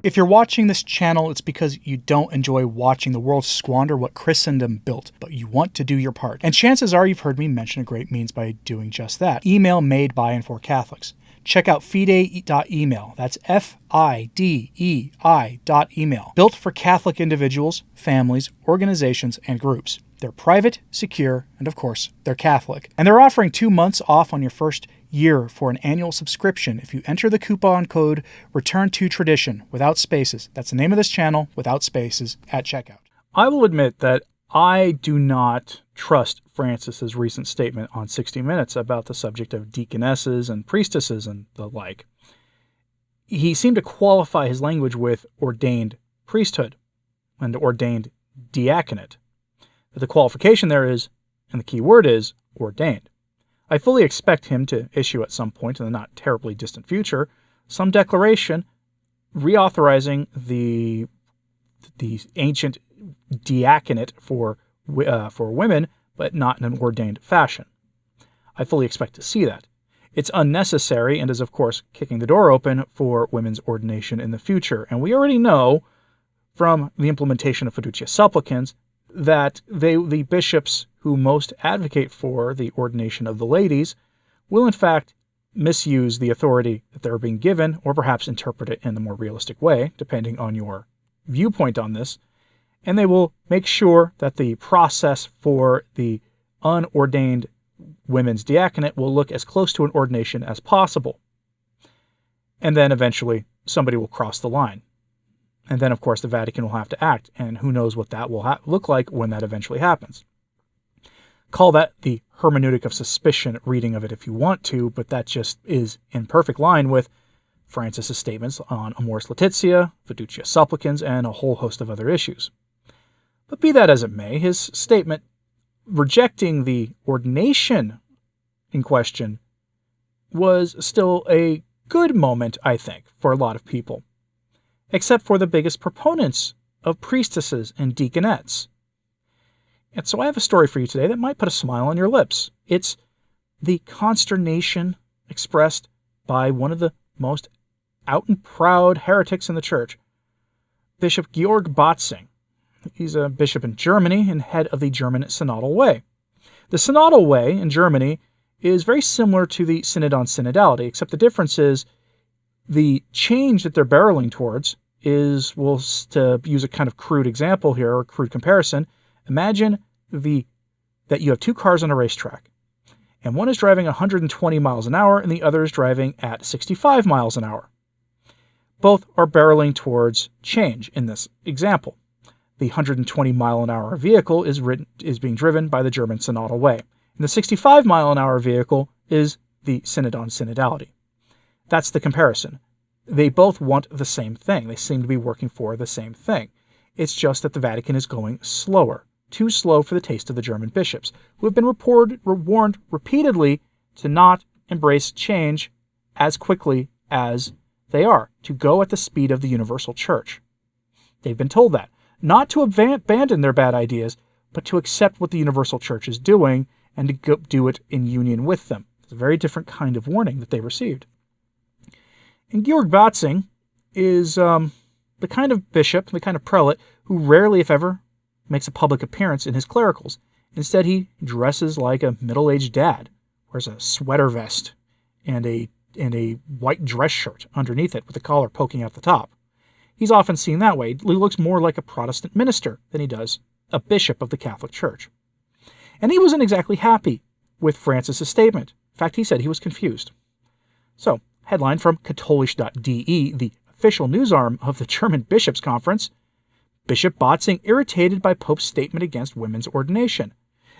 If you're watching this channel, it's because you don't enjoy watching the world squander what Christendom built, but you want to do your part. And chances are you've heard me mention a great means by doing just that. Email made by and for Catholics. Check out fidei.email. That's FIDEI.email. Built for Catholic individuals, families, organizations, and groups. They're private, secure, and of course, they're Catholic. And they're offering 2 months off on your first year for an annual subscription if you enter the coupon code Return to Tradition without spaces. That's the name of this channel, without spaces, at checkout. I will admit that I do not trust Francis's recent statement on 60 Minutes about the subject of deaconesses and priestesses and the like. He seemed to qualify his language with ordained priesthood and ordained diaconate. But the qualification there is, and the key word is, ordained. I fully expect him to issue at some point in the not terribly distant future some declaration reauthorizing the ancient diaconate for women, but not in an ordained fashion. I fully expect to see that. It's unnecessary and is, of course, kicking the door open for women's ordination in the future. And we already know from the implementation of fiducia supplicans that the bishops who most advocate for the ordination of the ladies will, in fact, misuse the authority that they're being given, or perhaps interpret it in a more realistic way, depending on your viewpoint on this. And they will make sure that the process for the unordained women's diaconate will look as close to an ordination as possible. And then eventually somebody will cross the line. And then, of course, the Vatican will have to act, and who knows what that will look like when that eventually happens. Call that the hermeneutic of suspicion reading of it if you want to, but that just is in perfect line with Francis's statements on Amoris Laetitia, fiducia supplicans, and a whole host of other issues. But be that as it may, his statement rejecting the ordination in question was still a good moment, I think, for a lot of people, except for the biggest proponents of priestesses and deaconettes. And so I have a story for you today that might put a smile on your lips. It's the consternation expressed by one of the most out and proud heretics in the church, Bishop Georg Botzing. He's a bishop in Germany and head of the German Synodal Way. The Synodal Way in Germany is very similar to the Synod on Synodality, except the difference is the change that they're barreling towards is, well, to use a kind of crude example here, or crude comparison, imagine that you have two cars on a racetrack, and one is driving 120 miles an hour and the other is driving at 65 miles an hour. Both are barreling towards change in this example. The 120 mile an hour vehicle is being driven by the German Synodal Way, and the 65 mile an hour vehicle is the Synod on Synodality. That's the comparison. They both want the same thing. They seem to be working for the same thing. It's just that the Vatican is going slower, too slow for the taste of the German bishops, who have been warned repeatedly to not embrace change as quickly as they are, to go at the speed of the universal church. They've been told that, not to abandon their bad ideas, but to accept what the universal church is doing and to go do it in union with them. It's a very different kind of warning that they received. And Georg Botzing is the kind of bishop, the kind of prelate, who rarely, if ever, makes a public appearance in his clericals. Instead, he dresses like a middle-aged dad, wears a sweater vest and a white dress shirt underneath it with the collar poking out the top. He's often seen that way. He looks more like a Protestant minister than he does a bishop of the Catholic Church. And he wasn't exactly happy with Francis's statement. In fact, he said he was confused. So, headline from katholisch.de, the official news arm of the German Bishops' Conference: Bishop Botzing irritated by Pope's statement against women's ordination.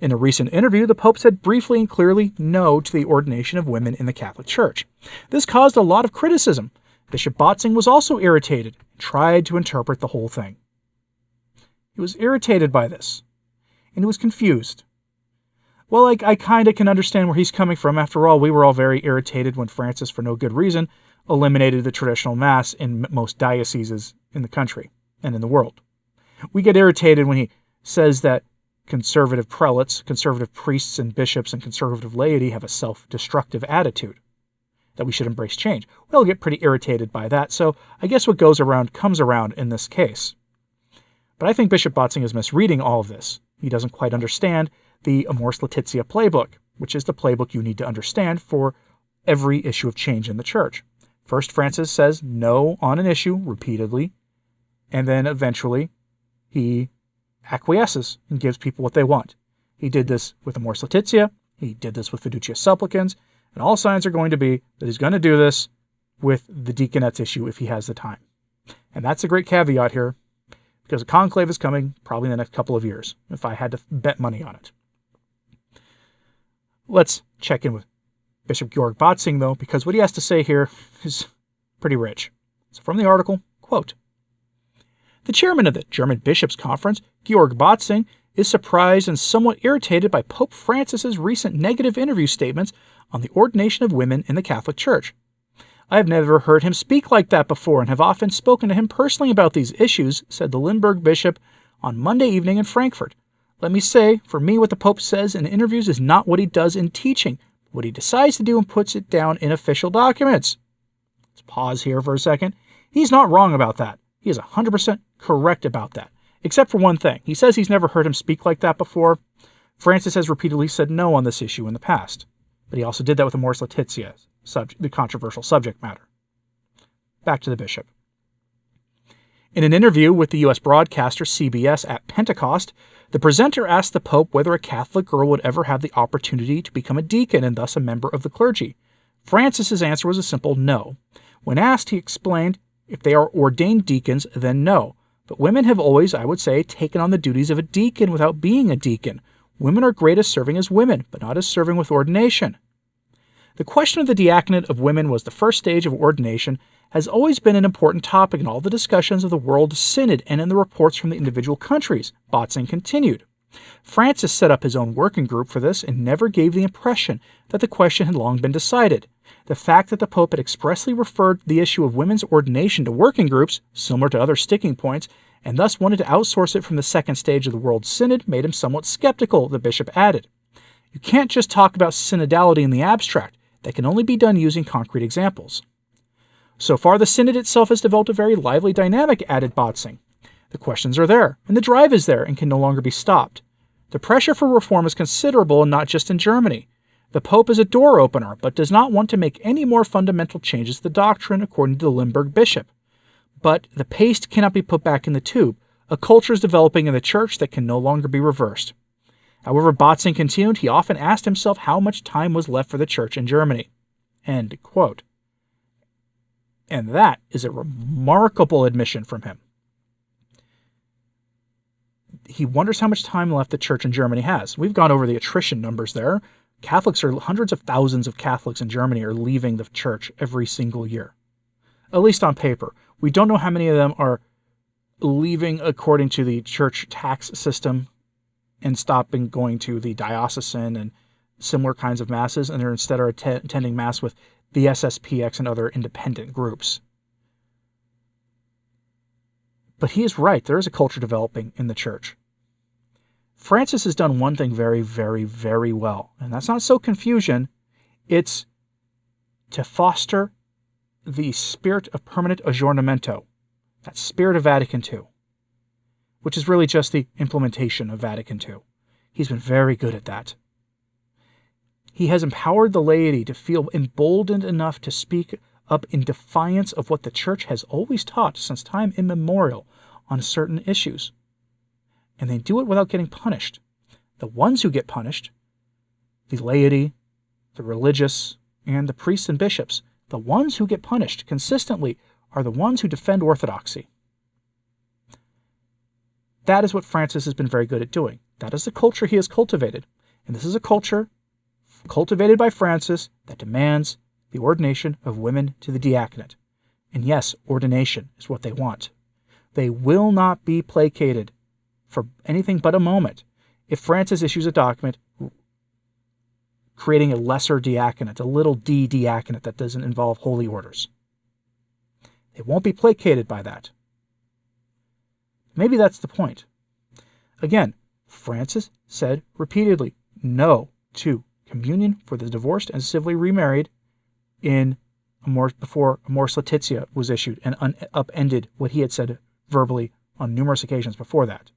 In a recent interview, the Pope said briefly and clearly no to the ordination of women in the Catholic Church. This caused a lot of criticism. Bishop Botzing was also irritated and tried to interpret the whole thing. He was irritated by this, and he was confused. Well, I kind of can understand where he's coming from. After all, we were all very irritated when Francis, for no good reason, eliminated the traditional Mass in most dioceses in the country and in the world. We get irritated when he says that conservative prelates, conservative priests and bishops, and conservative laity have a self-destructive attitude. that we should embrace change. We'll get pretty irritated by that, so I guess what goes around comes around in this case. But I think Bishop Botzing is misreading all of this. He doesn't quite understand the Amoris Laetitia playbook, which is the playbook you need to understand for every issue of change in the church. First, Francis says no on an issue repeatedly, and then eventually he acquiesces and gives people what they want. He did this with Amoris Laetitia, he did this with Fiducia Supplicans, and all signs are going to be that he's going to do this with the deaconettes issue if he has the time. And that's a great caveat here, because a conclave is coming probably in the next couple of years, if I had to bet money on it. Let's check in with Bishop Georg Botzing, though, because what he has to say here is pretty rich. So from the article, quote, "The chairman of the German Bishops' Conference, Georg Botzing, is surprised and somewhat irritated by Pope Francis's recent negative interview statements on the ordination of women in the Catholic Church. I have never heard him speak like that before and have often spoken to him personally about these issues," said the Limburg bishop on Monday evening in Frankfurt. "Let me say, for me what the Pope says in interviews is not what he does in teaching, but what he decides to do and puts it down in official documents." Let's pause here for a second. He's not wrong about that. He is 100% correct about that. Except for one thing. He says he's never heard him speak like that before. Francis has repeatedly said no on this issue in the past. But he also did that with Amoris Laetitia, the controversial subject matter. Back to the bishop. In an interview with the U.S. broadcaster CBS at Pentecost, the presenter asked the Pope whether a Catholic girl would ever have the opportunity to become a deacon and thus a member of the clergy. Francis's answer was a simple no. When asked, he explained, "If they are ordained deacons, then no. But women have always, I would say, taken on the duties of a deacon without being a deacon. Women are great as serving as women, but not as serving with ordination." The question of the diaconate of women was the first stage of ordination, has always been an important topic in all the discussions of the World Synod and in the reports from the individual countries, Botzing continued. Francis set up his own working group for this and never gave the impression that the question had long been decided. The fact that the Pope had expressly referred the issue of women's ordination to working groups, similar to other sticking points, and thus wanted to outsource it from the second stage of the World Synod made him somewhat skeptical, the bishop added. You can't just talk about synodality in the abstract. That can only be done using concrete examples. So far, the Synod itself has developed a very lively dynamic, added Botzing. The questions are there, and the drive is there, and can no longer be stopped. The pressure for reform is considerable, and not just in Germany. The Pope is a door opener, but does not want to make any more fundamental changes to the doctrine, according to the Limburg bishop. But the paste cannot be put back in the tube. A culture is developing in the Church that can no longer be reversed. However, Botzing continued, he often asked himself how much time was left for the Church in Germany. End quote. And that is a remarkable admission from him. He wonders how much time left the Church in Germany has. We've gone over the attrition numbers there. Hundreds of thousands of Catholics in Germany are leaving the Church every single year. At least on paper. We don't know how many of them are leaving according to the church tax system and stopping going to the diocesan and similar kinds of masses, and they're instead are attending mass with the SSPX and other independent groups. But he is right. There is a culture developing in the Church. Francis has done one thing very, very, very well, and that's not sow confusion. It's to foster the spirit of permanent aggiornamento, that spirit of Vatican II, which is really just the implementation of Vatican II. He's been very good at that. He has empowered the laity to feel emboldened enough to speak up in defiance of what the Church has always taught since time immemorial on certain issues. And they do it without getting punished. The ones who get punished, the laity, the religious, and the priests and bishops, the ones who get punished consistently are the ones who defend orthodoxy. That is what Francis has been very good at doing. That is the culture he has cultivated. And this is a culture cultivated by Francis that demands the ordination of women to the diaconate. And yes, ordination is what they want. They will not be placated for anything but a moment if Francis issues a document creating a lesser diaconate, a little d diaconate that doesn't involve holy orders. They won't be placated by that. Maybe that's the point. Again, Francis said repeatedly no to communion for the divorced and civilly remarried in before Amoris Laetitia was issued and upended what he had said verbally on numerous occasions before that.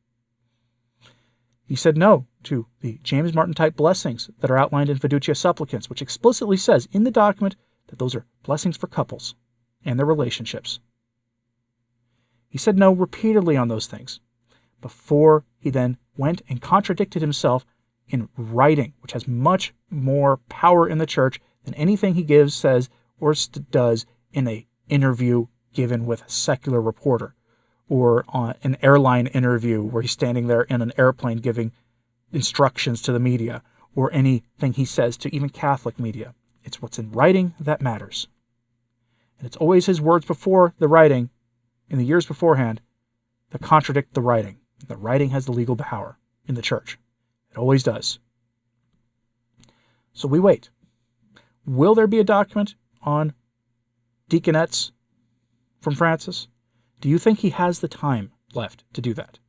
He said no to the James Martin-type blessings that are outlined in Fiducia Supplicans, which explicitly says in the document that those are blessings for couples and their relationships. He said no repeatedly on those things before he then went and contradicted himself in writing, which has much more power in the church than anything he gives, says, or does in an interview given with a secular reporter, or on an airline interview where he's standing there in an airplane giving instructions to the media, or anything he says to even Catholic media. It's what's in writing that matters. And it's always his words before the writing, in the years beforehand, that contradict the writing. The writing has the legal power in the church. It always does. So we wait. Will there be a document on Deaconesses from Francis? Do you think he has the time left to do that?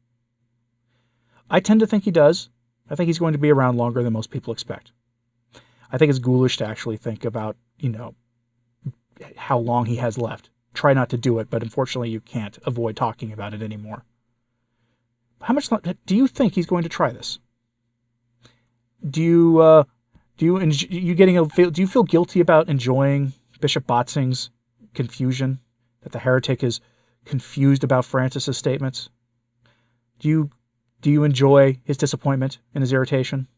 I tend to think he does. I think he's going to be around longer than most people expect. I think it's ghoulish to actually think about, how long he has left. Try not to do it, but unfortunately you can't avoid talking about it anymore. How much do you think he's going to try this? Do you feel guilty about enjoying Bishop Botzing's confusion, that the heretic is confused about Francis's statements? Do you enjoy his disappointment and his irritation?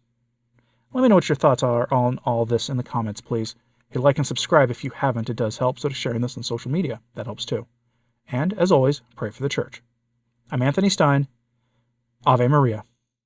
Let me know what your thoughts are on all this in the comments, please. Hit like and subscribe if you haven't. It does help. So does sharing this on social media. That helps too. And as always, pray for the church. I'm Anthony Stine. Ave Maria.